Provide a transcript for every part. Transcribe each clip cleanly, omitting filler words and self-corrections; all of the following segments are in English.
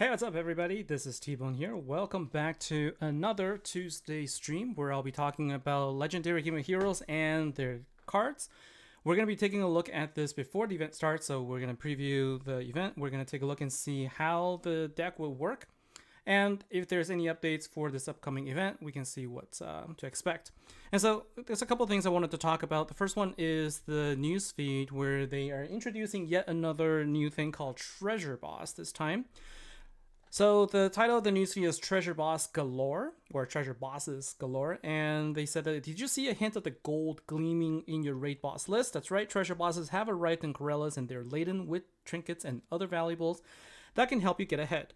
Hey, what's up, everybody? This is T-Bone here. Welcome back to another Tuesday stream where I'll be talking about legendary human heroes and their cards. We're going to be taking a look at this before the event starts, so we're going to preview the event. We're going to take a look and see how the deck will work. And if there's any updates for this upcoming event, we can see what to expect. And so there's a couple things I wanted to talk about. The first one is the news feed where they are introducing yet another new thing called Treasure Boss this time. So the title of the newsfeed is Treasure Boss Galore, or Treasure Bosses Galore, and they said that, did you see a hint of the gold gleaming in your raid boss list? That's right, treasure bosses have arrived in Corellas and they're laden with trinkets and other valuables that can help you get ahead.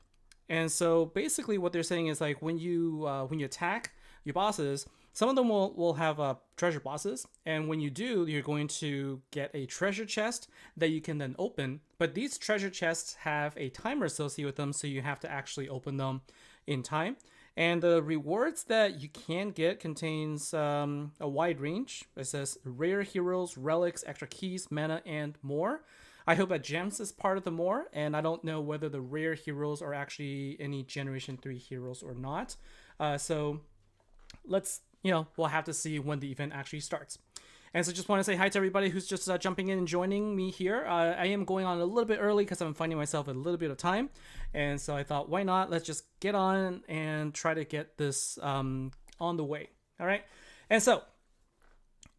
And so basically what they're saying is like when you attack your bosses, some of them will have treasure bosses, and when you do, you're going to get a treasure chest that you can then open. But these treasure chests have a timer associated with them, so you have to actually open them in time. And the rewards that you can get contains a wide range. It says rare heroes, relics, extra keys, mana, and more. I hope that gems is part of the more, and I don't know whether the rare heroes are actually any Generation 3 heroes or not. So we'll have to see when the event actually starts. And so just want to say hi to everybody who's just jumping in and joining me here. I am going on a little bit early because I'm finding myself a little bit of time. And so I thought, why not? Let's just get on and try to get this on the way. All right. And so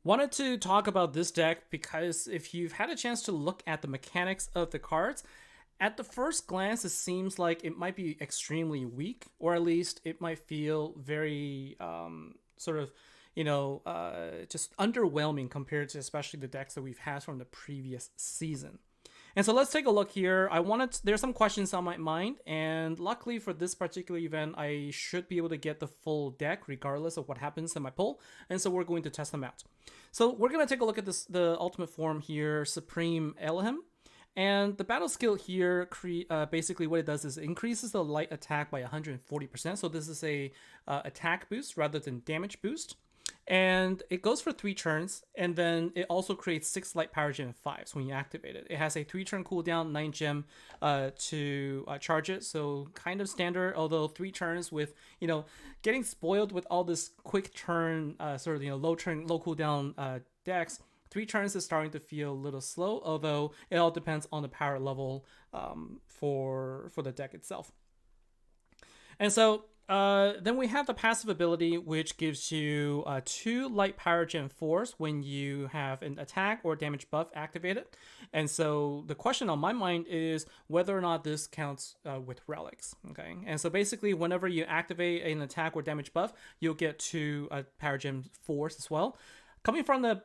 wanted to talk about this deck because if you've had a chance to look at the mechanics of the cards, at the first glance, it seems like it might be extremely weak, or at least it might feel very just underwhelming compared to especially the decks that we've had from the previous season. And so let's take a look here. There's some questions on my mind, and luckily for this particular event, I should be able to get the full deck regardless of what happens in my poll. And so we're going to test them out. So we're going to take a look at the ultimate form here, Supreme Elohim. And the battle skill here, basically what it does is it increases the light attack by 140%. So this is a attack boost rather than damage boost. And it goes for 3 turns, and then it also creates 6 light power gem 5s when you activate it. It has a 3-turn cooldown, 9 gem to charge it, so kind of standard, although 3 turns with, getting spoiled with all this quick turn, low cooldown decks. 3 turns is starting to feel a little slow, although it all depends on the power level for the deck itself. And so then we have the passive ability, which gives you 2 light power gem 4s when you have an attack or damage buff activated. And so the question on my mind is whether or not this counts with relics. Okay, and so basically whenever you activate an attack or damage buff, you'll get 2 power gem 4s as well. Coming from the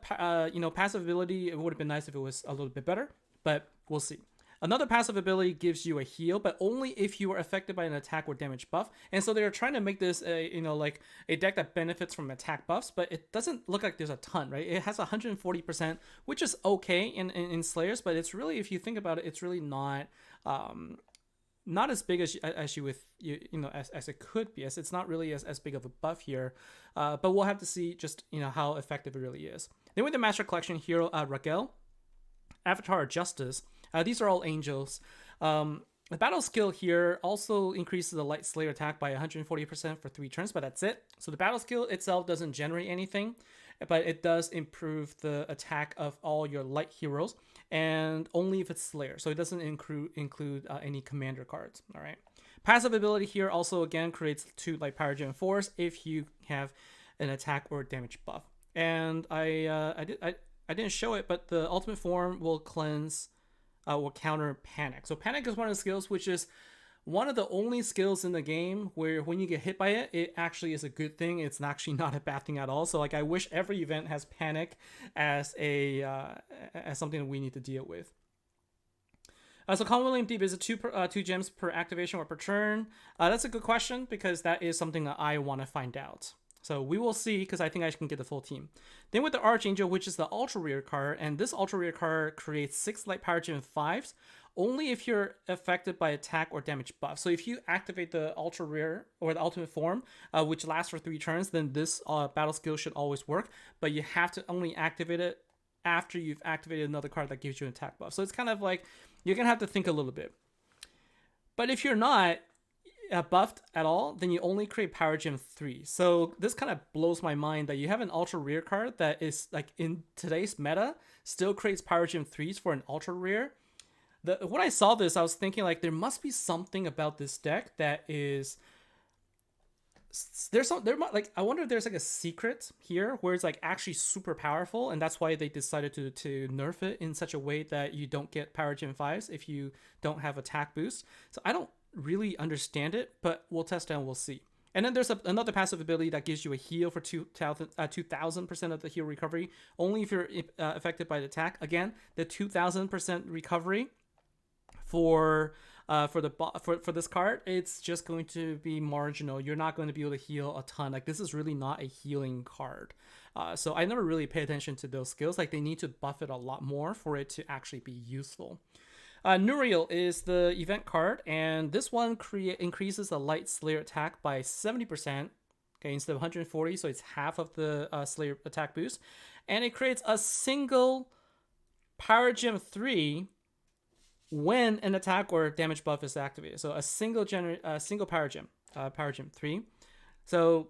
passive ability, it would have been nice if it was a little bit better, but we'll see. Another passive ability gives you a heal, but only if you are affected by an attack or damage buff. And so they're trying to make this a deck that benefits from attack buffs, but it doesn't look like there's a ton, right? It has 140%, which is okay in Slayers, but it's really, if you think about it, it's really not as big as as it could be. As it's not really as big of a buff here, but we'll have to see just how effective it really is. Then with the Master Collection hero, Raquel, Avatar of Justice. These are all angels. The battle skill here also increases the light slayer attack by 140% for 3 turns, but that's it. So the battle skill itself doesn't generate anything, but it does improve the attack of all your light heroes, and only if it's slayer. So it doesn't include any commander cards. All right. Passive ability here also again creates 2 light power gem 4s if you have an attack or damage buff. And I didn't show it, but the ultimate form will cleanse. Will counter panic. So panic is one of the skills which is one of the only skills in the game where when you get hit by it, it actually is a good thing. It's actually not a bad thing at all. So I wish every event has panic as as something that we need to deal with. So Common William Deep is a 2 gems per activation or per turn. That's a good question because that is something that I want to find out. So we will see, because I think I can get the full team. Then with the Archangel, which is the ultra rare card, and this ultra rare card creates 6 light power gem 5s only if you're affected by attack or damage buff. So if you activate the ultra rare or the ultimate form, which lasts for 3 turns, then this battle skill should always work, but you have to only activate it after you've activated another card that gives you an attack buff. So it's kind of like you're gonna have to think a little bit. But if you're not, buffed at all, then you only create Power Gem 3. So this kind of blows my mind that you have an ultra rare card that is like in today's meta still creates Power Gem 3s for an ultra rare. When I saw this, I was thinking like there must be something about this deck that is like I wonder if there's like a secret here where it's like actually super powerful, and that's why they decided to nerf it in such a way that you don't get Power Gem 5s if you don't have attack boost. So I don't really understand it, but we'll test it and we'll see. And then there's another passive ability that gives you a heal for 2000% of the heal recovery, only if you're affected by the attack. Again, the 2000% recovery for this card, it's just going to be marginal. You're not going to be able to heal a ton. Like, this is really not a healing card. So I never really pay attention to those skills. Like, they need to buff it a lot more for it to actually be useful. Nuriel is the event card, and this one increases the Light Slayer attack by 70%, okay, instead of 140, so it's half of the Slayer attack boost. And it creates a single Power Gem 3 when an attack or damage buff is activated. So a single Power Gem 3. So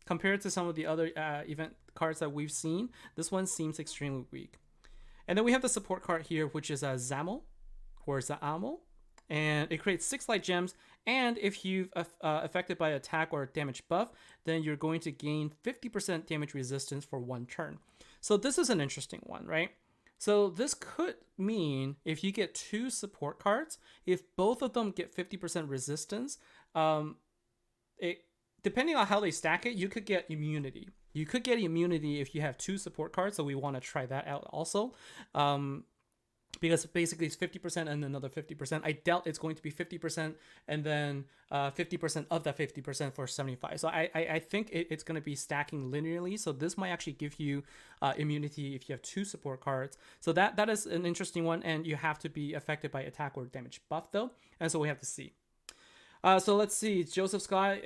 compared to some of the other event cards that we've seen, this one seems extremely weak. And then we have the support card here, which is a Zamel or Zaamel, and it creates 6 light gems. And if you've affected by attack or damage buff, then you're going to gain 50% damage resistance for 1 turn. So this is an interesting one, right? So this could mean if you get 2 support cards, if both of them get 50% resistance, depending on how they stack it, you could get immunity. You could get immunity if you have 2 support cards, so we want to try that out also. Because basically it's 50% and another 50%. I doubt it's going to be 50% and then 50% of that 50% for 75. So I think it's going to be stacking linearly. So this might actually give you immunity if you have 2 support cards. So that is an interesting one, and you have to be affected by attack or damage buff though. And so we have to see. So let's see. Joseph Scott,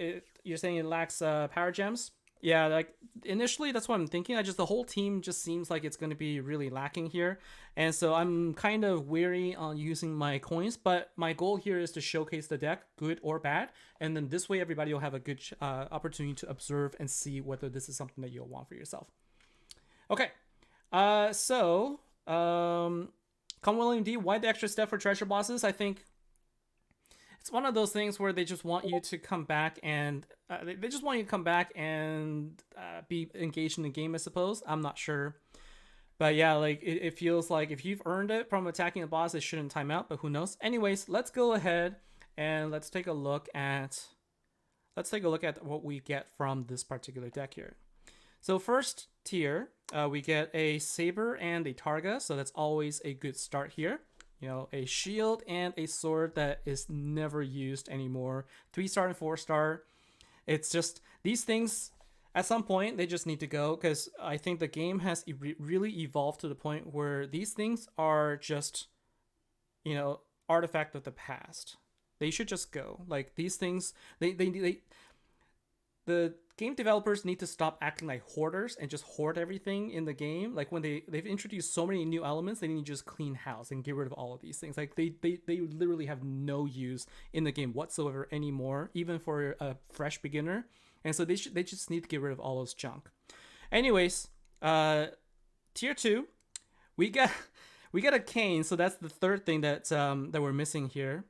you're saying it lacks power gems. Yeah, like initially that's what I'm thinking. The whole team just seems like it's going to be really lacking here. And so I'm kind of weary on using my coins, but my goal here is to showcase the deck, good or bad. And then this way everybody will have a good opportunity to observe and see whether this is something that you'll want for yourself. Okay, so Come William D, why the extra step for treasure bosses? I think it's one of those things where they just want you to come back and they just want you to come back and be engaged in the game, I suppose. I'm not sure. But yeah, like it feels like if you've earned it from attacking a boss, it shouldn't time out, but who knows? Anyways, let's go ahead and let's take a look at what we get from this particular deck here. So first tier, we get a Saber and a Targa, so that's always a good start here. You know, a shield and a sword that is never used anymore. 3-star and 4-star. It's just, these things, at some point, they just need to go, because I think the game has really evolved to the point where these things are just, you know, artifact of the past. They should just go. Like, these things, the game developers need to stop acting like hoarders and just hoard everything in the game. Like when they've introduced so many new elements, they need to just clean house and get rid of all of these things. Like they literally have no use in the game whatsoever anymore, even for a fresh beginner. And so they just need to get rid of all those junk. Anyways, tier 2, we got a Cane, so that's the third thing that we're missing here.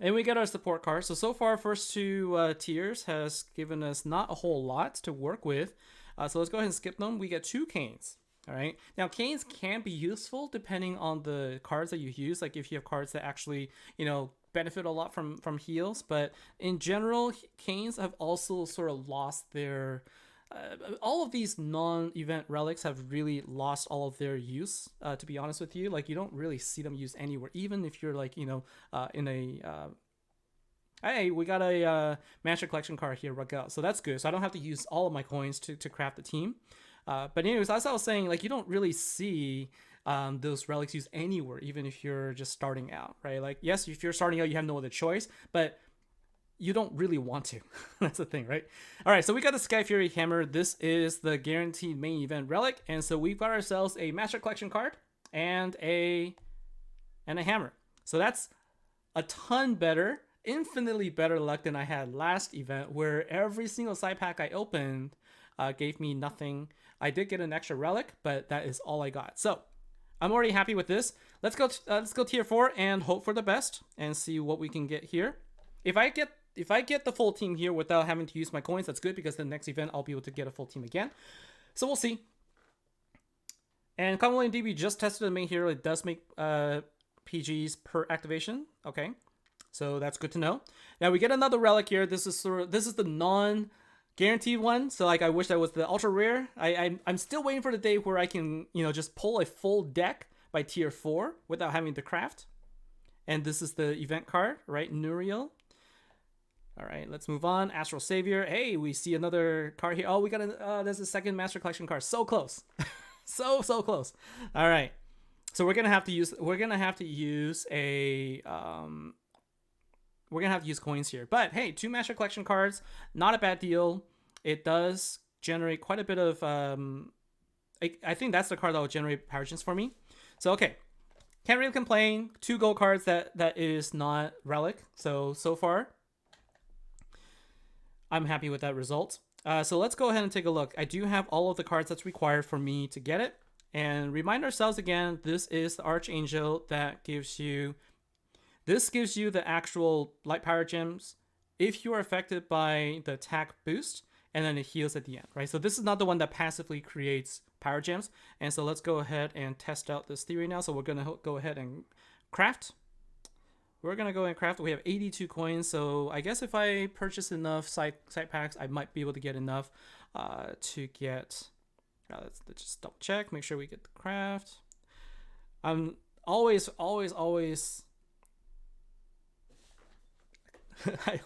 And we get our support card. So far, first 2 tiers has given us not a whole lot to work with. So let's go ahead and skip them. We get 2 Canes. All right. Now, Canes can be useful depending on the cards that you use. Like if you have cards that actually, you know, benefit a lot from heals. But in general, Canes have also sort of lost their... all of these non-event relics have really lost all of their use, to be honest with you. Like, you don't really see them used anywhere, even if you're like, you know, in a hey, we got a Master Collection card here, Raquel, so that's good. So I don't have to use all of my coins to craft the team. But anyways, as I was saying, like, you don't really see those relics used anywhere, even if you're just starting out, right? Like, yes, if you're starting out, you have no other choice, but you don't really want to. That's the thing, right? All right, so we got the Sky Fury Hammer. This is the guaranteed main event relic, and so we've got ourselves a Master Collection card and a hammer. So that's a ton better infinitely better luck than I had last event, where every single side pack I opened gave me nothing. I did get an extra relic, but that is all I got. So I'm already happy with this. Let's go tier 4 and hope for the best and see what we can get here. If I get the full team here without having to use my coins, that's good, because the next event I'll be able to get a full team again. So we'll see. And Common DB just tested the main hero. It does make PGs per activation. Okay, so that's good to know. Now we get another relic here. This is the non-guaranteed one. So like, I wish that was the ultra rare. I'm still waiting for the day where I can, you know, just pull a full deck by tier 4 without having to craft. And this is the event card, right? Nuriel. All right, let's move on. Astral Savior. Hey, we see another card here. Oh, we got there's a second Master Collection card. So close. so close. All right. So we're gonna have to use coins here. But hey, 2 Master Collection cards, not a bad deal. It does generate quite a bit of I think that's the card that will generate power gems for me. So okay, can't really complain. 2 gold cards that is not relic. So far, I'm happy with that result. So let's go ahead and take a look. I do have all of the cards that's required for me to get it. And remind ourselves again, this is the Archangel that gives you the actual light power gems if you are affected by the attack boost, and then it heals at the end, right? So this is not the one that passively creates power gems. And so let's go ahead and test out this theory now. So we're going to go ahead and craft. We have 82 coins, so I guess if I purchase enough side packs, I might be able to get enough to get... let's just double check, make sure we get the craft. I'm always I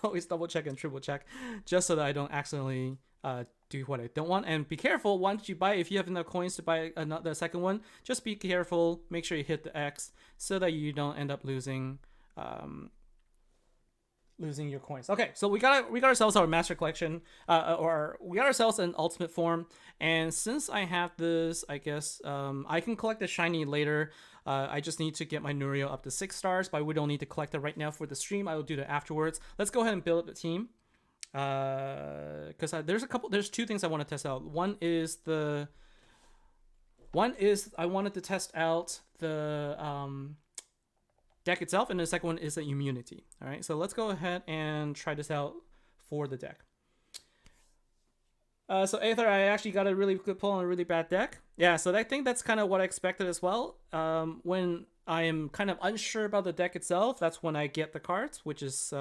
always double check and triple check just so that I don't accidentally do what I don't want. And be careful once you buy, if you have enough coins to buy the second one, just be careful, make sure you hit the X so that you don't end up losing your coins. Okay, so we got ourselves our Master Collection, or we got ourselves an Ultimate form. And since I have this, I guess I can collect the shiny later. I just need to get my Nuriel up to 6 stars, but we don't need to collect it right now for the stream. I will do that afterwards. Let's go ahead and build up the team, because there's 2 things I want to test out. One is I wanted to test out the deck itself, and the second one is the immunity. All right, so let's go ahead and try this out for the deck. So Aether, I actually got a really good pull on a really bad deck. Yeah, so I think that's kind of what I expected as well. When I am kind of unsure about the deck itself, that's when I get the cards, which is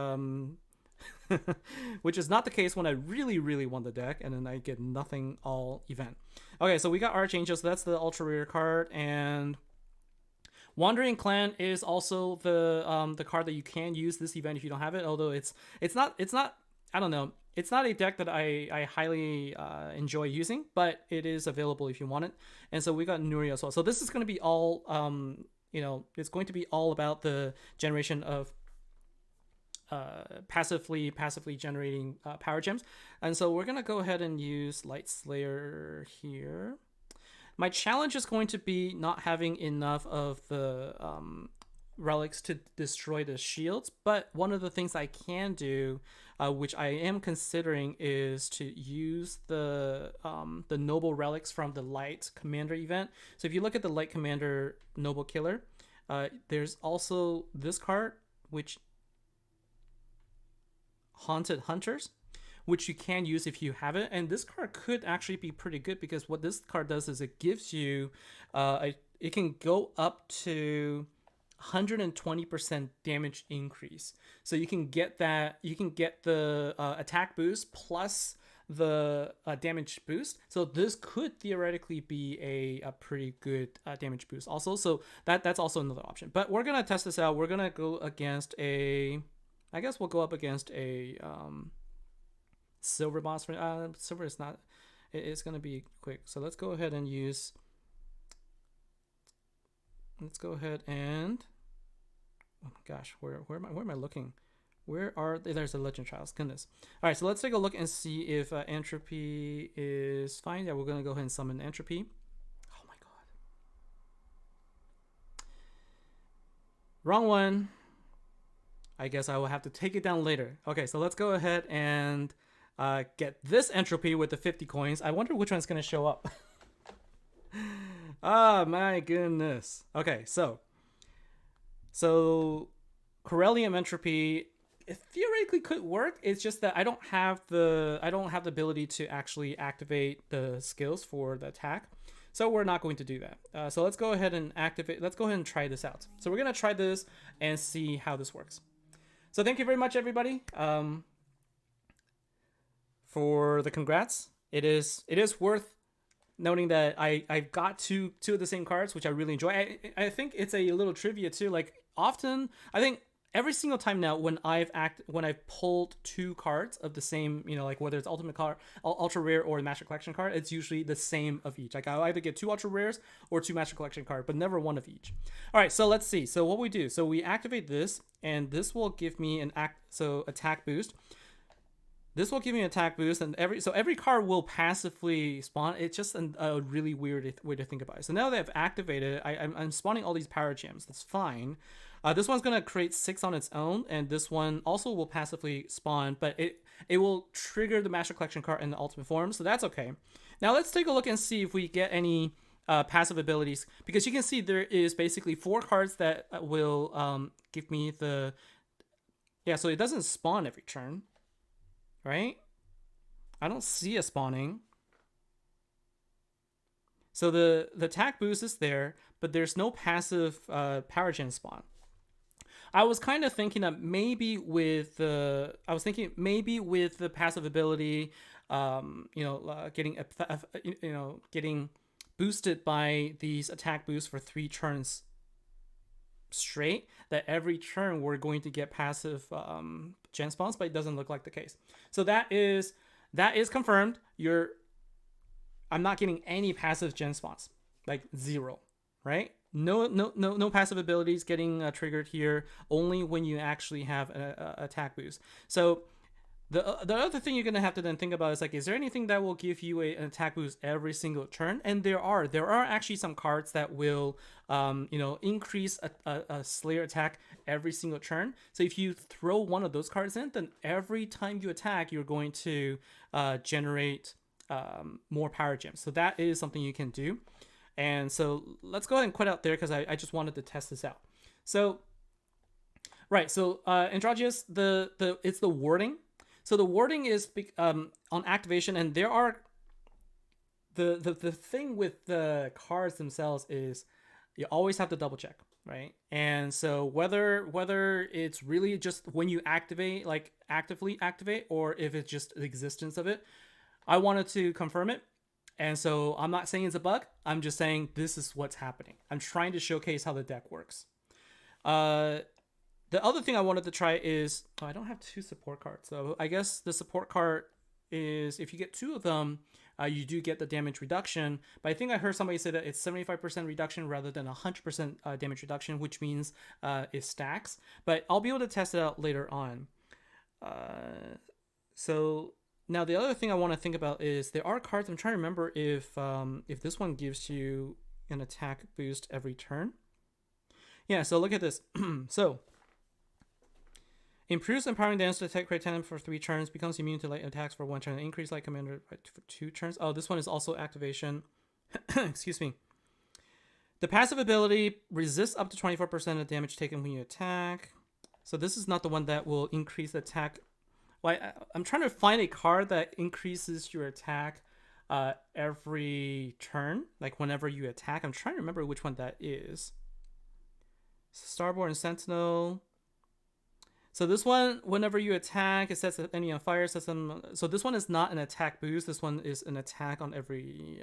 which is not the case when I really want the deck, and then I get nothing all event. Okay, so we got Archangel, so that's the ultra rare card, and Wandering Clan is also the card that you can use this event if you don't have it. Although it's not I don't know, it's not a deck that I highly enjoy using, but it is available if you want it. And so we got Nuri as well. So this is going to be all it's going to be all about the generation of passively generating power gems. And so we're gonna go ahead and use Light Slayer here. My challenge is going to be not having enough of the relics to destroy the shields, but one of the things I can do, which I am considering, is to use the noble relics from the Light Commander event. So if you look at the Light Commander Noble Killer, there's also this card, which Haunted Hunters, which you can use if you have it. And this card could actually be pretty good, because what this card does is it gives you it can go up to 120% damage increase. So you can get that, you can get the attack boost plus the damage boost. So this could theoretically be a pretty good damage boost also. So that's also another option. But we're gonna test this out. We're gonna go against I guess we'll go up against a silver boss. Silver is not, it's gonna be quick. So let's go ahead and use, oh my gosh, where am I looking? There's the Legend Trials, goodness. All right, so let's take a look and see if Entropy is fine. Yeah, we're gonna go ahead and summon Entropy. Oh my god, wrong one. I guess I will have to take it down later. Okay, so let's go ahead and get this entropy with the 50 coins. I wonder which one's going to show up. Oh my goodness. Okay, so Corellium entropy, it theoretically could work. It's just that I don't have the ability to actually activate the skills for the attack. So we're not going to do that. So let's go ahead and try this out. So we're going to try this and see how this works. So thank you very much, everybody, for the congrats. It is worth noting that I got two of the same cards, which I really enjoy. I think it's a little trivia too. Like often, I think every single time now when I've pulled two cards of the same, like whether it's ultimate card, ultra rare, or master collection card, it's usually the same of each. Like I'll either get two ultra rares or two master collection card, but never one of each. All right, so let's see. So what we do, so we activate this, and this will give me an attack boost. This will give me an attack boost, and every card will passively spawn. It's just a really weird way to think about it. So now that I've activated it, I'm spawning all these power gems. That's fine. This one's going to create 6 on its own, and this one also will passively spawn, but it will trigger the Master Collection card in the ultimate form, so that's okay. Now let's take a look and see if we get any passive abilities, because you can see there is basically 4 cards that will give me the... Yeah, so it doesn't spawn every turn, right? I don't see a spawning. So the attack boost is there, but there's no passive power gen spawn. I was kind of thinking that maybe with the passive ability, getting boosted by these attack boosts for 3 turns straight, that every turn we're going to get passive gen spawns, but it doesn't look like the case. So that is confirmed. I'm not getting any passive gen spawns, like 0, right? No passive abilities getting triggered here. Only when you actually have an attack boost. So the other thing you're gonna have to then think about is like, is there anything that will give you an attack boost every single turn? And there are actually some cards that will increase a Slayer attack every single turn. So if you throw one of those cards in, then every time you attack, you're going to generate more power gems. So that is something you can do. And so let's go ahead and quit out there because I just wanted to test this out. So, right. So Androgyous, it's the warding. So the warding is on activation, and there are the thing with the cards themselves is you always have to double check, right? And so whether it's really just when you activate, like actively activate, or if it's just the existence of it, I wanted to confirm it. And so I'm not saying it's a bug. I'm just saying this is what's happening. I'm trying to showcase how the deck works. The other thing I wanted to try is... Oh, I don't have 2 support cards. So I guess the support card is... If you get 2 of them, you do get the damage reduction. But I think I heard somebody say that it's 75% reduction rather than 100% damage reduction, which means it stacks. But I'll be able to test it out later on. So... Now, the other thing I want to think about is there are cards. I'm trying to remember if this one gives you an attack boost every turn. Yeah, so look at this. So, improves empowering damage to attack create 10 for 3 turns, becomes immune to light attacks for 1 turn, increase light commander for 2 turns. Oh, this one is also activation. Excuse me. The passive ability resists up to 24% of damage taken when you attack. So this is not the one that will increase the attack. Well, I'm trying to find a card that increases your attack every turn, like whenever you attack. I'm trying to remember which one that is. Starborn Sentinel. So this one, whenever you attack, it sets any on fire system. So this one is not an attack boost. This one is an attack on every,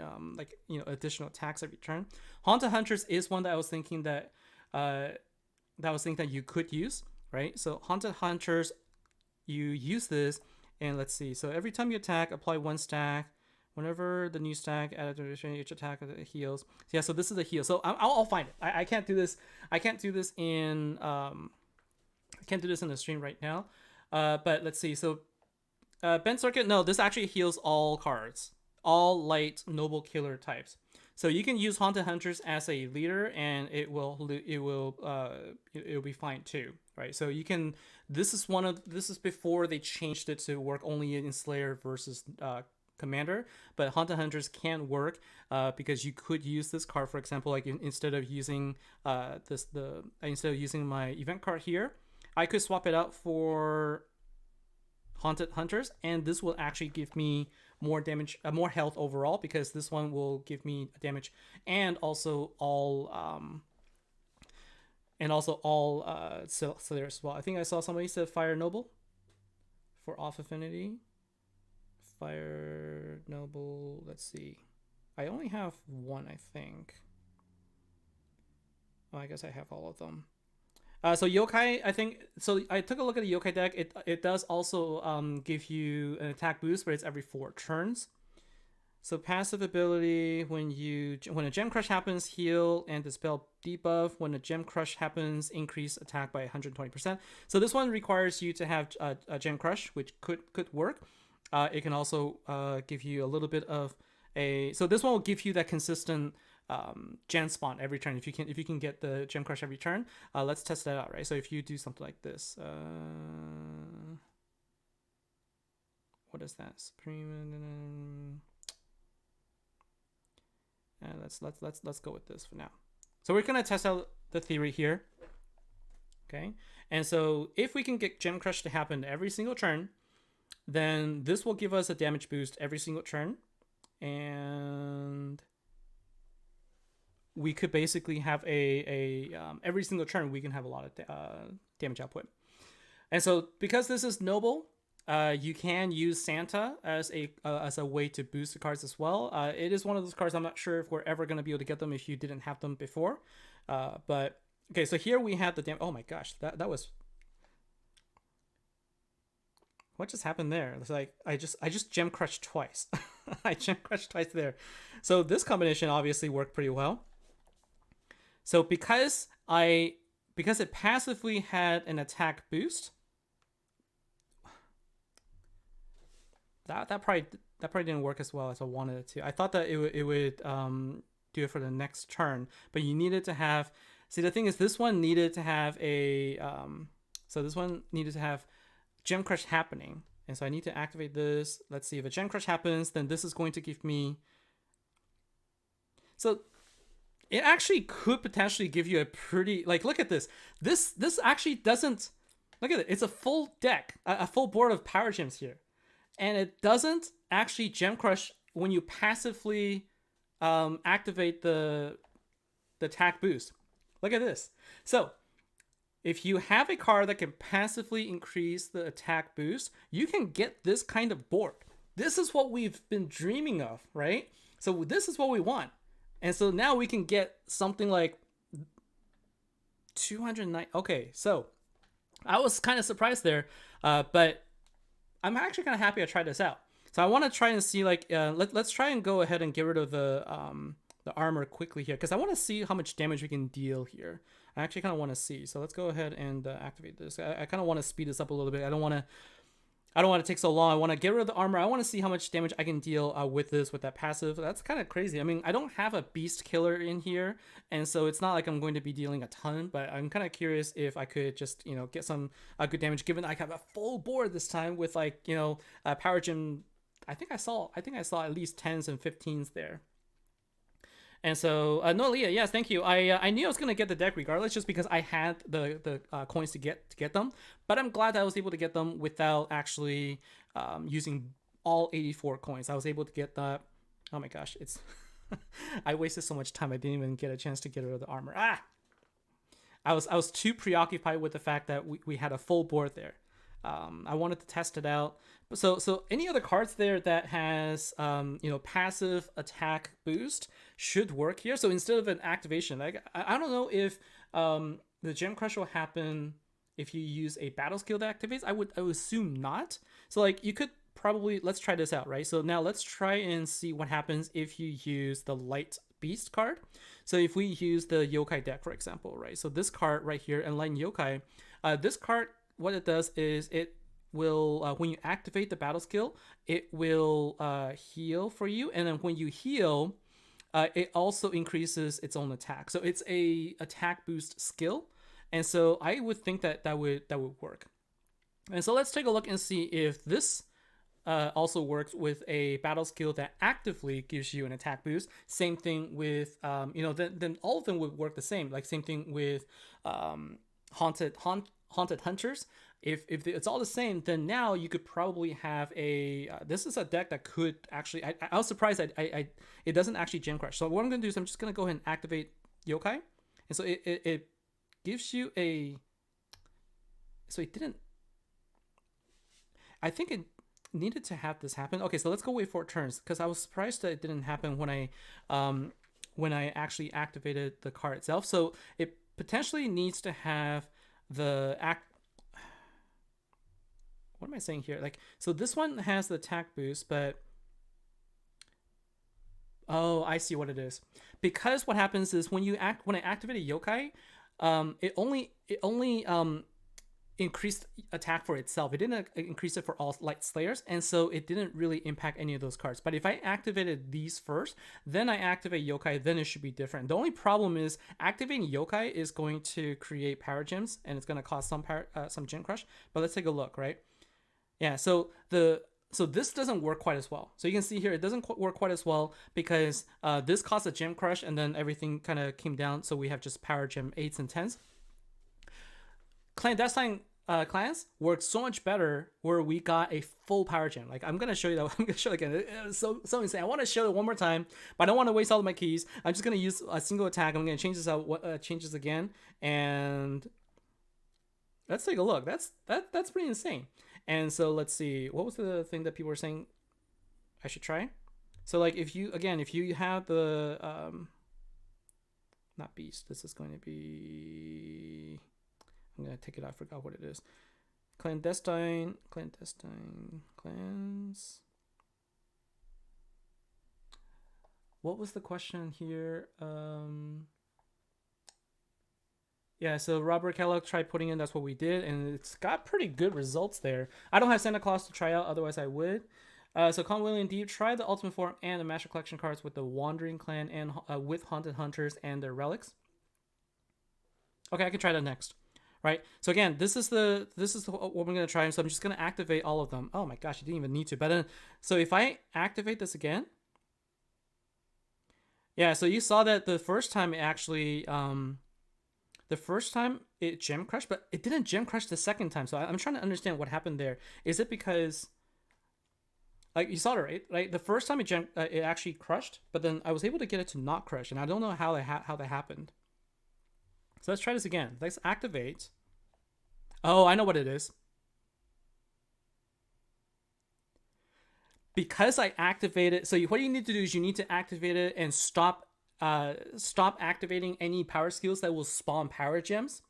additional attacks every turn. Haunted Hunters is one that I was thinking that you could use, right? So Haunted Hunters, you use this, and let's see. So every time you attack, apply 1 stack. Whenever the new stack added to each attack, it heals. Yeah, so this is a heal. So I'll find it. I can't do this. I can't do this in the stream right now. But let's see. So Bent Circuit. No, this actually heals all cards, all light noble killer types. So you can use Haunted Hunters as a leader, and it'll be fine too, right? So you can. This is before they changed it to work only in Slayer versus Commander, but Haunted Hunters can work because you could use this card, for example, like instead of using instead of using my event card here, I could swap it out for Haunted Hunters, and this will actually give me more damage, more health overall, because this one will give me damage and also all Slayer as well. I think I saw somebody said Fire Noble for off affinity. Fire Noble. Let's see. I only have one, I think. Oh, I guess I have all of them. So yokai, I think. So I took a look at the yokai deck. It does also give you an attack boost, but it's every 4 turns. So passive ability, when a Gem Crush happens, heal and dispel debuff. When a Gem Crush happens, increase attack by 120%. So this one requires you to have a Gem Crush, which could work. It can also give you a little bit of a. So this one will give you that consistent gen spawn every turn. If you can get the Gem Crush every turn, let's test that out, right? So if you do something like this, what is that? Supreme. And let's go with this for now. So we're gonna test out the theory here. Okay, and so if we can get Gem Crush to happen every single turn, then this will give us a damage boost every single turn, and we could basically have every single turn we can have a lot of damage output. And so because this is noble, you can use Santa as a way to boost the cards as well. It is one of those cards I'm not sure if we're ever going to be able to get them if you didn't have them before. But okay, so here we have the damage. Oh my gosh, that was. What just happened there? It's like I just Gem Crushed twice. I Gem Crushed twice there. So this combination obviously worked pretty well. So because it passively had an attack boost, that probably didn't work as well as I wanted it to. I thought that it would do it for the next turn, but you needed to have. See, the thing is, this one needed to have Gem Crush happening, and so I need to activate this. Let's see if a Gem Crush happens, then this is going to give me. So it actually could potentially give you a pretty, like, look at this. This actually doesn't, look at it. It's a full deck, a full board of power gems here. And it doesn't actually Gem Crush when you passively activate the attack boost. Look at this. So if you have a card that can passively increase the attack boost, you can get this kind of board. This is what we've been dreaming of, right? So this is what we want. And so now we can get something like 209. Okay, so I was kind of surprised there, but I'm actually kind of happy I tried this out. So I want to try and see, like, let's try and go ahead and get rid of the armor quickly here, because I want to see how much damage we can deal here. I actually kind of want to see. So let's go ahead and activate this. I kind of want to speed this up a little bit. I don't want to take so long. I want to get rid of the armor. I want to see how much damage I can deal with that passive. That's kind of crazy. I mean, I don't have a beast killer in here, and so it's not like I'm going to be dealing a ton, but I'm kind of curious if I could just, get some good damage, given I have a full board this time with, like, power gem. I think I saw at least 10s and 15s there. And so, no, Leah, yes, thank you. I knew I was gonna get the deck regardless, just because I had the coins to get them. But I'm glad that I was able to get them without actually using all 84 coins. I was able to get that. Oh my gosh, it's I wasted so much time. I didn't even get a chance to get rid of the armor. I was too preoccupied with the fact that we had a full board there. I wanted to test it out. So any other cards there that has passive attack boost should work here. So instead of an activation, like, I don't know if the Gem Crush will happen if you use a battle skill that activates. I would assume not. So, like, you could probably, let's try this out, right? So now let's try and see what happens if you use the Light Beast card. So if we use the Yokai deck, for example, right? So this card right here, Enlightened Yokai, this card, what it does is it will, when you activate the battle skill, it will heal for you. And then when you heal, it also increases its own attack. So it's a attack boost skill, and so I would think that that would work. And so let's take a look and see if this also works with a battle skill that actively gives you an attack boost. Same thing with, then all of them would work the same. Like same thing with haunted hunters. If it's all the same, then now you could probably have a. This is a deck that could actually. I was surprised it doesn't actually gem crush. So what I'm gonna do is I'm just gonna go ahead and activate yokai, and so it gives you a. So it didn't. I think it needed to have this happen. Okay, so let's go wait 4 turns because I was surprised that it didn't happen when I actually activated the card itself. So it potentially needs to have the act. What am I saying here? Like, so this one has the attack boost, but oh, I see what it is. Because what happens is when I activate a yokai, it only increased attack for itself. It didn't increase it for all light slayers, and so it didn't really impact any of those cards. But if I activated these first, then I activate yokai, then it should be different. The only problem is activating yokai is going to create power gems, and it's going to cause some gem crush. But let's take a look, right? Yeah, so this doesn't work quite as well. So you can see here, it doesn't work quite as well because this caused a gem crush, and then everything kind of came down. So we have just power gem 8s and 10s. Clandestine clans worked so much better where we got a full power gem. Like I'm gonna show you that. I'm gonna show it again. It's so insane. I want to show it one more time, but I don't want to waste all of my keys. I'm just gonna use a single attack. I'm gonna change this out. Changes again, and let's take a look. That's pretty insane. And so let's see. What was the thing that people were saying I should try? So like if you have the not beast. This is going to be. I'm gonna take it out. I forgot what it is. Clandestine clans. What was the question here? Yeah, so Robert Kellogg tried putting in. That's what we did, and it's got pretty good results there. I don't have Santa Claus to try out, otherwise I would. So Con William Deep tried the Ultimate Form and the Master Collection cards with the Wandering Clan and with Haunted Hunters and their relics. Okay, I can try that next. Right. So again, this is what we're gonna try. So I'm just gonna activate all of them. Oh my gosh, you didn't even need to. But so if I activate this again, yeah. So you saw that the first time it actually it gem crushed, but it didn't gem crush the second time. So I'm trying to understand what happened there. Is it because like you saw it, right? The first time it actually crushed, but then I was able to get it to not crush, and I don't know how that happened. So let's try this again. Let's activate. Oh, I know what it is. Because I activated, so what you need to do is you need to activate it and stop activating any power skills that will spawn power gems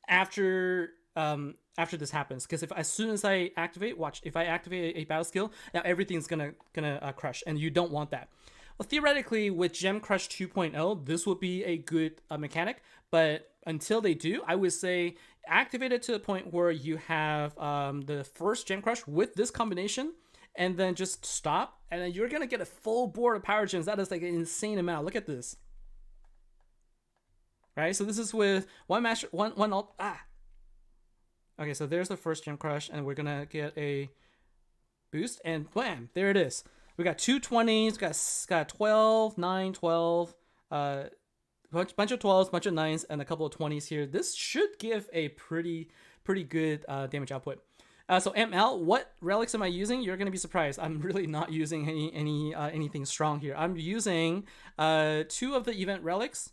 after this happens. Because as soon as I activate, watch, if I activate a battle skill, now everything's gonna crush, and you don't want that. Well, theoretically, with Gem Crush 2.0, this would be a good mechanic, but until they do, I would say activate it to the point where you have the first Gem Crush with this combination, and then just stop, and then you're gonna get a full board of power gems. That is like an insane amount. Look at this. Right, so this is with one alt. Okay, so there's the first Gem Crush, and we're gonna get a boost, and bam, there it is. We got 2 20s, got 12, 9, 12, bunch of 12s, bunch of 9s, and a couple of 20s here. This should give a pretty good damage output. So ML, what relics am I using? You're gonna be surprised. I'm really not using anything strong here. I'm using 2 of the event relics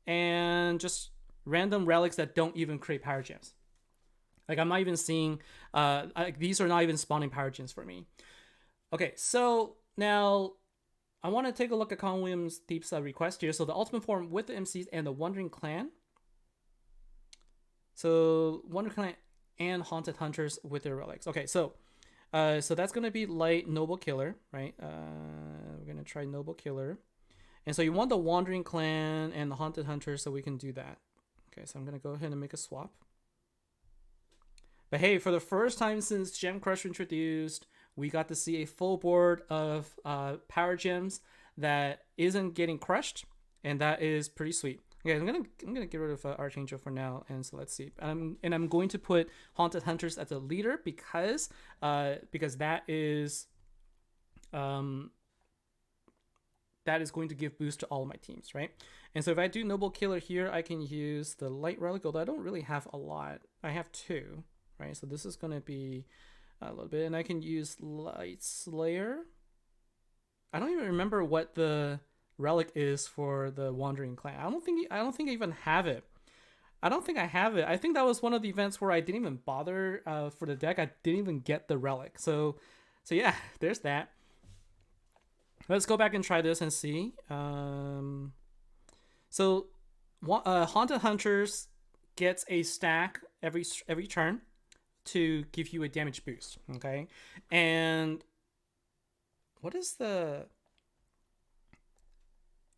and just random relics that don't even create power gems. Like I'm not even seeing these are not even spawning power gems for me. Okay, so now I want to take a look at Con Williams Deep's request here. So the Ultimate Form with the MCs and the Wandering Clan. So Wandering Clan and Haunted Hunters with their relics. Okay, so that's gonna be Light Noble Killer, right? We're gonna try Noble Killer, and so you want the Wandering Clan and the Haunted Hunters, so we can do that. Okay, so I'm gonna go ahead and make a swap. But hey, for the first time since Gem Crush introduced, we got to see a full board of power gems that isn't getting crushed, and that is pretty sweet. Okay, I'm gonna get rid of Archangel for now, and so let's see. I'm going to put Haunted Hunters as a leader because that is going to give boost to all of my teams, right? And so if I do Noble Killer here, I can use the Light Relic, although I don't really have a lot. I have 2, right? So this is going to be a little bit, and I can use Light Slayer. I don't even remember what the relic is for the Wandering Clan. I don't think I even have it. I don't think I have it. I think that was one of the events where I didn't even bother for the deck. I didn't even get the relic. So yeah, there's that. Let's go back and try this and see. So Haunted Hunters gets a stack every turn to give you a damage boost. Okay, and what is the?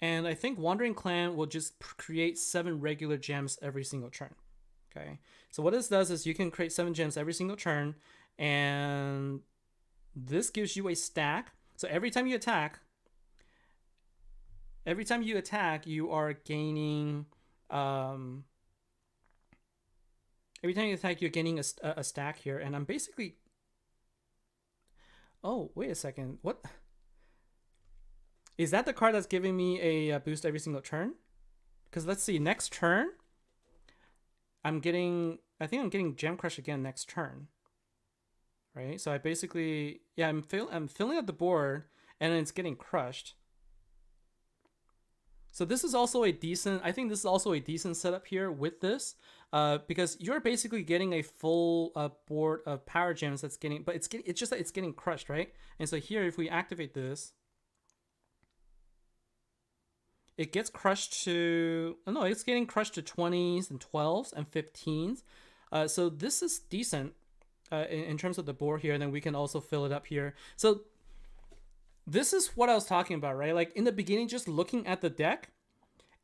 And I think Wandering Clan will just create 7 regular gems every single turn. Okay, so what this does is you can create 7 gems every single turn, and this gives you a stack. So every time you attack, you are gaining. Every time you attack, you're gaining a stack here, and I'm basically. Oh, wait a second. What? Is that the card that's giving me a boost every single turn? Because let's see, next turn, I think I'm getting Gem Crush again next turn. Right? So I basically, yeah, I'm filling up the board, and it's getting crushed. So this is also a decent, I think this is also a decent setup here with this, because you're basically getting a full board of power gems that's getting, but it's just that it's getting crushed, right? And so here, if we activate this, it gets crushed to, oh no, it's getting crushed to 20s and 12s and 15s. So this is decent in terms of the board here, and then we can also fill it up here. So this is what I was talking about, right? Like in the beginning, just looking at the deck,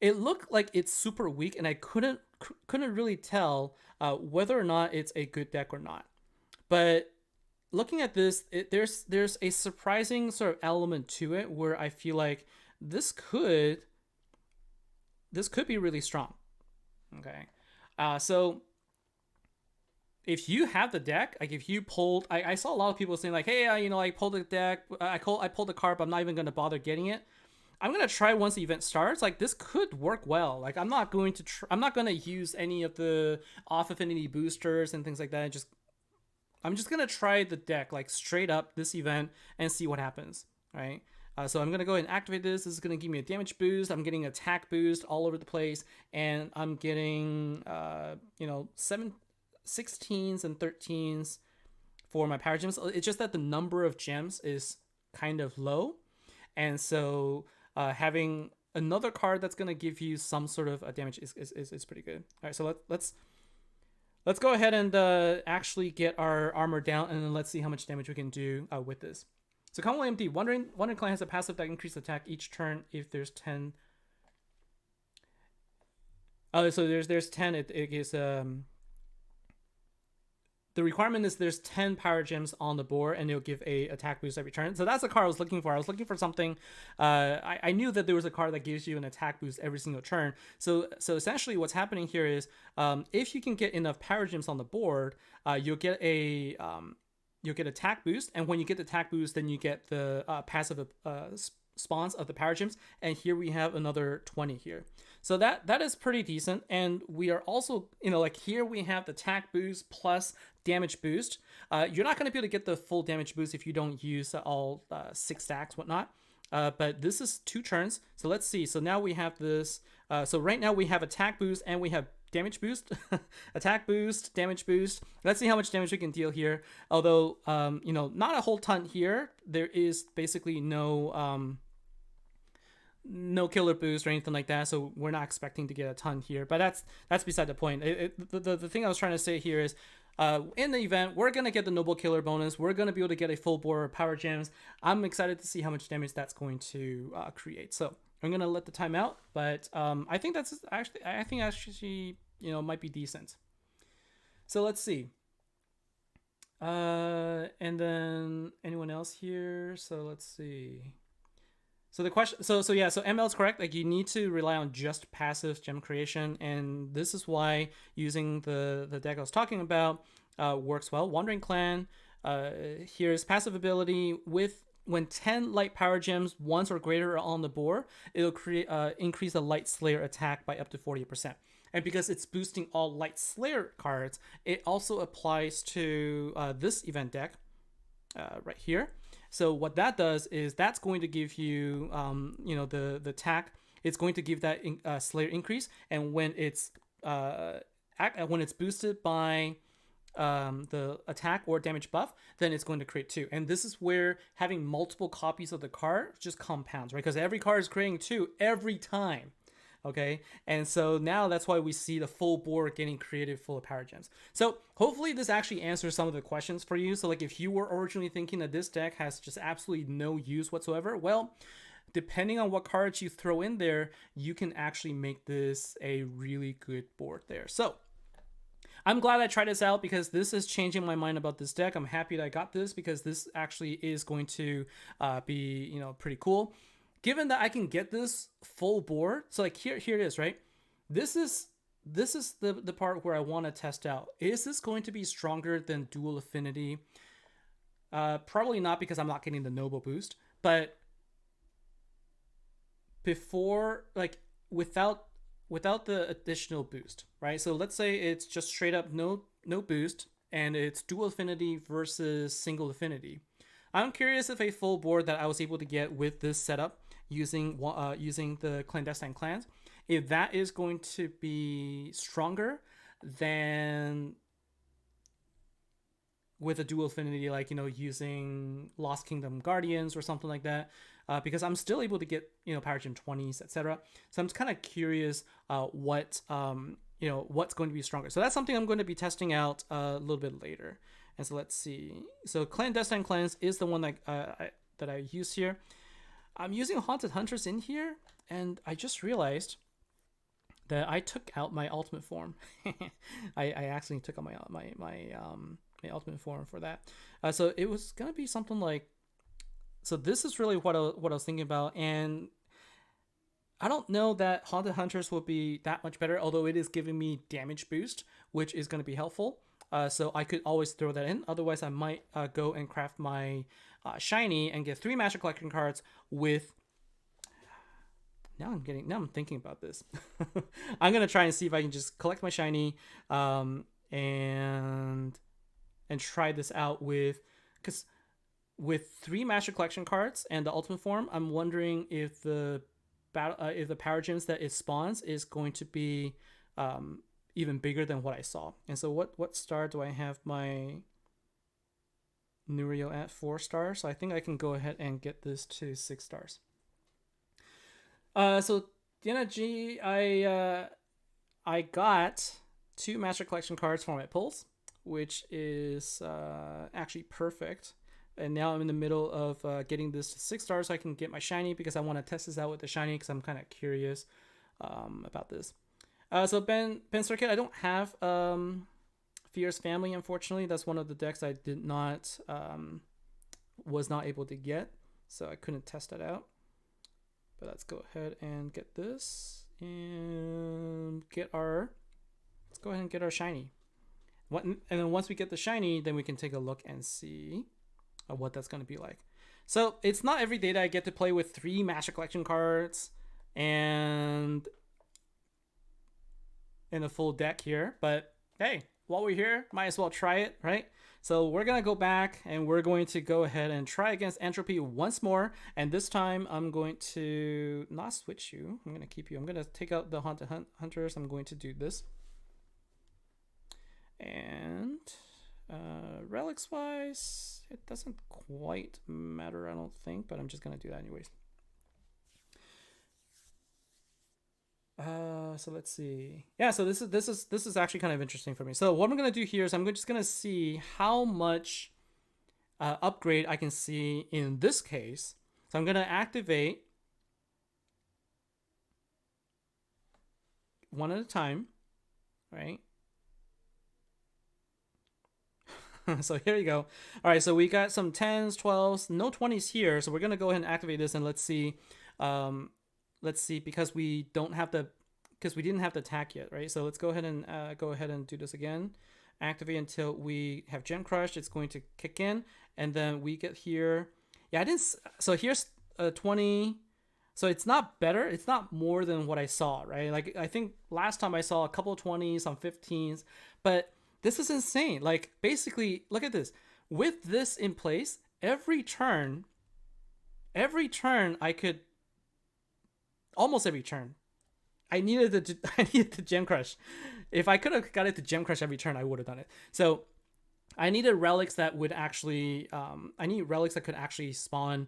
it looked like it's super weak, and I couldn't really tell whether or not it's a good deck or not. But looking at this, there's a surprising sort of element to it where I feel like this could be really strong. Okay, so if you have the deck, like if you pulled, I saw a lot of people saying like, hey, I pulled the deck, I pulled the card, but I'm not even gonna bother getting it. I'm gonna try once the event starts. Like this could work well. Like I'm not going to I'm not gonna use any of the off affinity boosters and things like that. I'm just gonna try the deck like straight up this event and see what happens. Right. So I'm gonna go ahead and activate this. This is gonna give me a damage boost. I'm getting attack boost all over the place, and I'm getting 16s and 13s for my power gems. It's just that the number of gems is kind of low, and so having another card that's going to give you some sort of damage is pretty good. All right, so let's go ahead and actually get our armor down, and then let's see how much damage we can do with this. So Common MD, Wandering Clan has a passive that increases attack each turn if there's 10. So there's 10. It is the requirement is there's 10 power gems on the board, and it'll give a attack boost every turn. So that's the card I was looking for. I was looking for something. I knew that there was a card that gives you an attack boost every single turn. So essentially, what's happening here is if you can get enough power gems on the board, you'll get attack boost, and when you get the attack boost, then you get the passive spawns of the power gems. And here we have another 20 here. So that is pretty decent, and we are also, like here we have the attack boost plus damage boost. You're not going to be able to get the full damage boost if you don't use all 6 stacks, whatnot. But this is 2 turns. So let's see. So now we have this. So right now we have attack boost and we have damage boost, attack boost, damage boost. Let's see how much damage we can deal here. Although, not a whole ton here. There is basically no killer boost or anything like that, so we're not expecting to get a ton here, but that's beside the point. The thing I was trying to say here is in the event we're gonna get the noble killer bonus, we're gonna be able to get a full board of power gems. I'm excited to see how much damage that's going to create, so I'm gonna let the time out, but I think actually might be decent. So let's see, and then anyone else here? So let's see. So the question, so yeah, so ML is correct. Like you need to rely on just passive gem creation, and this is why using the deck I was talking about works well. Wandering Clan, here's passive ability with when 10 light power gems once or greater are on the board, it'll create increase the light slayer attack by up to 40%. And because it's boosting all light slayer cards, it also applies to this event deck right here. So what that does is that's going to give you, the attack. It's going to give that Slayer increase, and when it's boosted by the attack or damage buff, then it's going to create 2. And this is where having multiple copies of the card just compounds, right? Because every card is creating 2 every time. Okay, and so now that's why we see the full board getting created full of power gems. So hopefully this actually answers some of the questions for you. So like if you were originally thinking that this deck has just absolutely no use whatsoever, well, depending on what cards you throw in there, you can actually make this a really good board there. So I'm glad I tried this out because this is changing my mind about this deck. I'm happy that I got this because this actually is going to be, pretty cool. Given that I can get this full board, so like here it is, right? This is the part where I want to test out. Is this going to be stronger than Dual Affinity? Probably not, because I'm not getting the Noble boost. But before, like without the additional boost, right? So let's say it's just straight up no boost, and it's Dual Affinity versus Single Affinity. I'm curious if a full board that I was able to get with this setup using the clandestine clans, if that is going to be stronger than with a dual affinity, like using Lost Kingdom Guardians or something like that, because I'm still able to get Power Gem 20s, etc. So I'm kind of curious what's going to be stronger. So that's something I'm going to be testing out a little bit later. And so let's see. So Clandestine Clans is the one that I use here. I'm using Haunted Hunters in here, and I just realized that I took out my ultimate form. I accidentally took out my ultimate form for that. So it was gonna be something like. So this is really what I was thinking about, and I don't know that Haunted Hunters will be that much better, although it is giving me damage boost, which is going to be helpful. So I could always throw that in. Otherwise, I might go and craft my shiny and get 3 Master Collection cards with. Now I'm thinking about this. I'm gonna try and see if I can just collect my shiny, and try this out because with 3 Master Collection cards and the Ultimate Form, I'm wondering if the Power Gems that it spawns is going to be even bigger than what I saw. And so what star do I have my Nurio at? 4 stars. So I think I can go ahead and get this to 6 stars. So Diana G, I got 2 Master Collection cards for my pulls, which is actually perfect. And now I'm in the middle of getting this to 6 stars so I can get my shiny, because I want to test this out with the shiny because I'm kind of curious about this. So Ben Circuit, I don't have Fierce Family, unfortunately. That's one of the decks I was not able to get, so I couldn't test that out. But let's go ahead and get this and let's go ahead and get our shiny. And then once we get the shiny, then we can take a look and see what that's going to be like. So it's not every day that I get to play with 3 Master Collection cards and in a full deck here, but hey, while we're here, might as well try it, right? So we're going to go back and we're going to go ahead and try against Entropy once more. And this time I'm going to not switch you. I'm going to keep you. I'm going to take out the Haunted Hunters. I'm going to do this. And relics wise, it doesn't quite matter, I don't think, but I'm just going to do that anyways. So let's see. Yeah, so this is actually kind of interesting for me. So what I'm gonna do here is I'm just gonna see how much upgrade I can see in this case. So I'm gonna activate one at a time, right? So here you go. All right, so we got some 10s, 12s, no 20s here. So we're gonna go ahead and activate this, and let's see Let's see, because we didn't have the attack yet, right? So let's go ahead and do this again. Activate until we have Gem Crush. It's going to kick in, and then we get here. Yeah, I didn't. So here's 20. So it's not better. It's not more than what I saw, right? Like I think last time I saw a couple of 20s, some 15s, but this is insane. Like basically, look at this. With this in place, every turn I could almost every turn I needed the Gem Crush. If I could have got it to Gem Crush every turn, I would have done it. So I needed relics that would actually I need relics that could actually spawn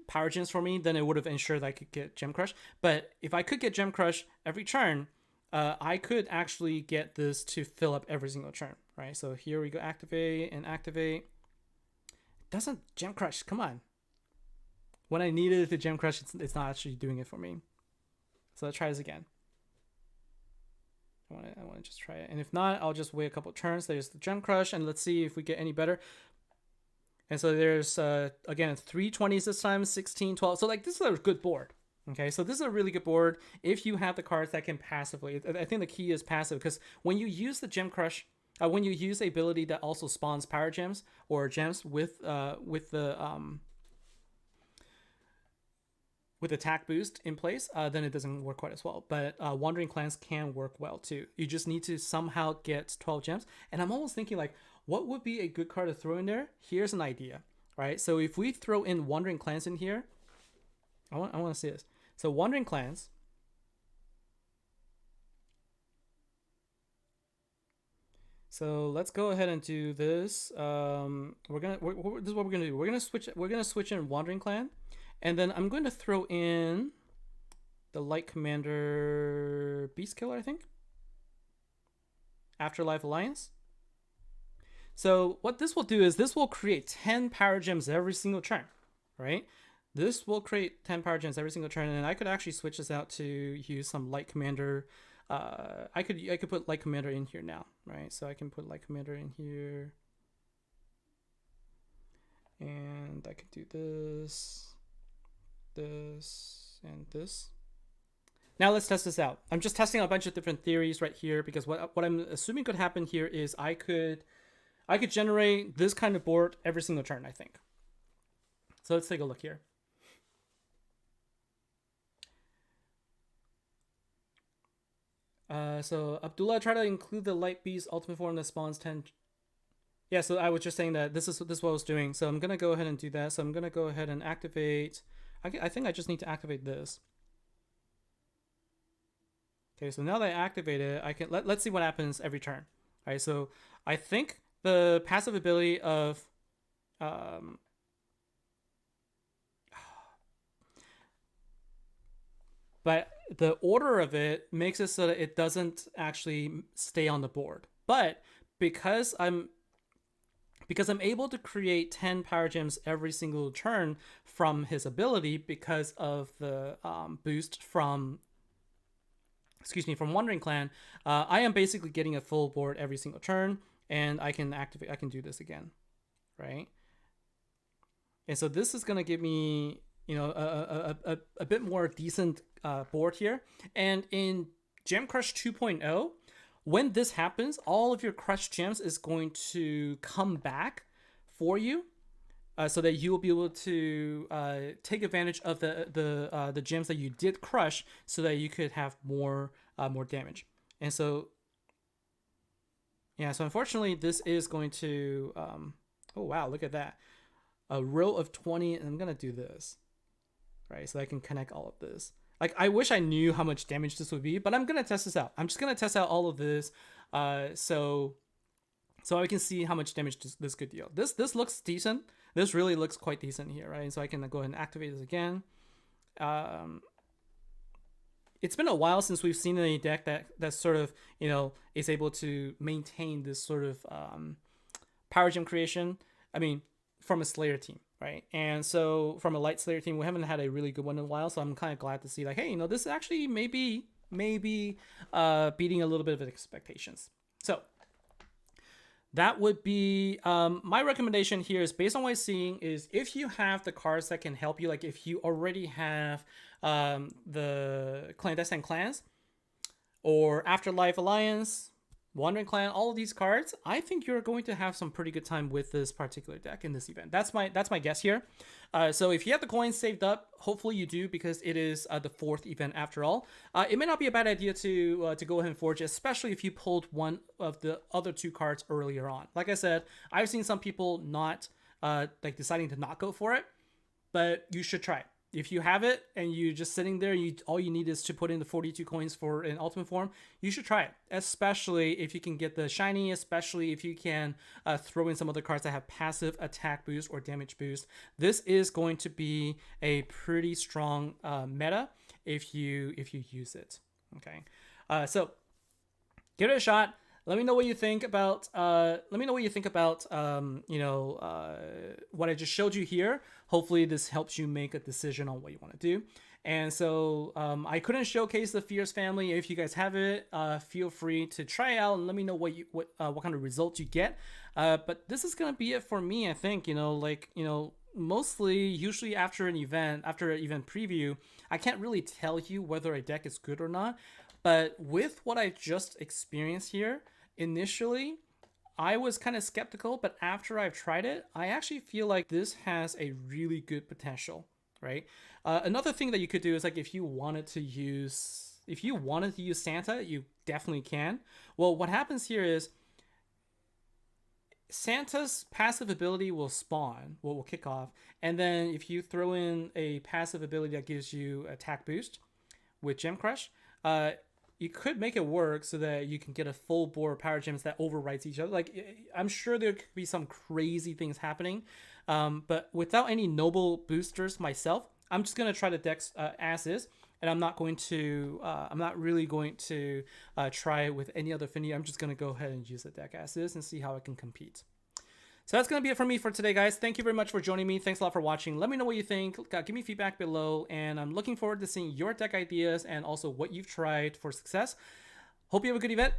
power gems for me. Then it would have ensured that I could get Gem Crush. But if I could get Gem Crush every turn, I could actually get this to fill up every single turn, right? So here we go, activate and activate. It doesn't Gem Crush, come on. When I needed it to Gem Crush, it's not actually doing it for me. So let's try this again. I want to just try it. And if not, I'll just wait a couple turns. There's the Gem Crush, and let's see if we get any better. And so there's, again, 3 20s this time, 16, 12. So like this is a good board. Okay, so this is a really good board if you have the cards that can passively. I think the key is passive, because when you use the Gem Crush, when you use the ability that also spawns power gems or gems with attack boost in place, then it doesn't work quite as well. But Wandering Clans can work well too. You just need to somehow get 12 gems. And I'm almost thinking like, what would be a good card to throw in there? Here's an idea, right? So if we throw in Wandering Clans in here, I want to see this. So Wandering Clans. So let's go ahead and do this. This is what we're gonna do. We're gonna switch in Wandering Clan. And then I'm going to throw in the Light Commander Beast Killer, I think. Afterlife Alliance. So what this will do is this will create 10 power gems every single turn, right? This will create 10 power gems every single turn, and I could actually switch this out to use some Light Commander. I could put Light Commander in here now, right? So I can put Light Commander in here. And I could do this. This and this. Now let's test this out. I'm just testing a bunch of different theories right here, because what I'm assuming could happen here is I could generate this kind of board every single turn, I think. So let's take a look here. So Abdullah tried to include the Light Beast ultimate form that spawns 10. Yeah, so I was just saying that this is what I was doing. So I'm gonna go ahead and do that. So I'm gonna go ahead and activate. I think I just need to activate this. Okay, so now that I activate it, I can let's see what happens every turn. All right, so I think the passive ability of but the order of it makes it so that it doesn't actually stay on the board. But because I'm able to create 10 power gems every single turn from his ability, because of the boost from Wandering Clan, I am basically getting a full board every single turn, and I can do this again, right? And so this is gonna give me, a bit more decent board here. And in Gem Crush 2.0, when this happens, all of your crushed gems is going to come back for you, so that you will be able to take advantage of the gems that you did crush, so that you could have more damage. And so, yeah. So unfortunately, this is going to. Oh wow! Look at that, a row of 20, and I'm gonna do this, right? So I can connect all of this. Like, I wish I knew how much damage this would be, but I'm gonna test this out. I'm just gonna test out all of this, so I can see how much damage this could deal. This looks decent. This really looks quite decent here, right? So I can go ahead and activate this again. It's been a while since we've seen any deck that sort of, is able to maintain this sort of power gem creation. I mean, from a Slayer team. Right, and so from a Light Slayer team, we haven't had a really good one in a while, so I'm kind of glad to see, like, hey, this actually maybe beating a little bit of expectations. So That would be my recommendation here is based on what I'm seeing is if you have the cards that can help you, like if you already have the Clandestine Clans or Afterlife Alliance, Wandering Clan, all of these cards, I think you're going to have some pretty good time with this particular deck in this event. That's my guess here. So if you have the coins saved up, hopefully you do because it is the fourth event after all. It may not be a bad idea to go ahead and forge, especially if you pulled one of the other two cards earlier on. Like I said, I've seen some people not like deciding to not go for it, but you should try it. If you have it and you're just sitting there, all you need is to put in the 42 coins for an ultimate form, you should try it. Especially if you can get the shiny, especially if you can throw in some other cards that have passive attack boost or damage boost. This is going to be a pretty strong meta if you use it. Okay, so give it a shot. Let me know what you think about. What I just showed you here. Hopefully, this helps you make a decision on what you want to do. And so I couldn't showcase the Fierce family. If you guys have it, feel free to try it out and let me know what kind of results you get. But this is gonna be it for me. I think mostly usually after an event preview, I can't really tell you whether a deck is good or not. But with what I just experienced here, initially, I was kind of skeptical, but after I've tried it, I actually feel like this has a really good potential, right? Another thing that you could do is like if you wanted to use Santa, you definitely can. Well, what happens here is Santa's passive ability will spawn, will kick off, and then if you throw in a passive ability that gives you attack boost with Gem Crush, you could make it work so that you can get a full board of power gems that overwrites each other. Like, I'm sure there could be some crazy things happening, but without any noble boosters myself, I'm just gonna try the decks as is, and I'm not really going to try it with any other affinity. I'm just gonna go ahead and use the deck as is and see how it can compete. So that's going to be it for me for today, guys. Thank you very much for joining me. Thanks a lot for watching. Let me know what you think. Give me feedback below, and I'm looking forward to seeing your deck ideas and also what you've tried for success. Hope you have a good event.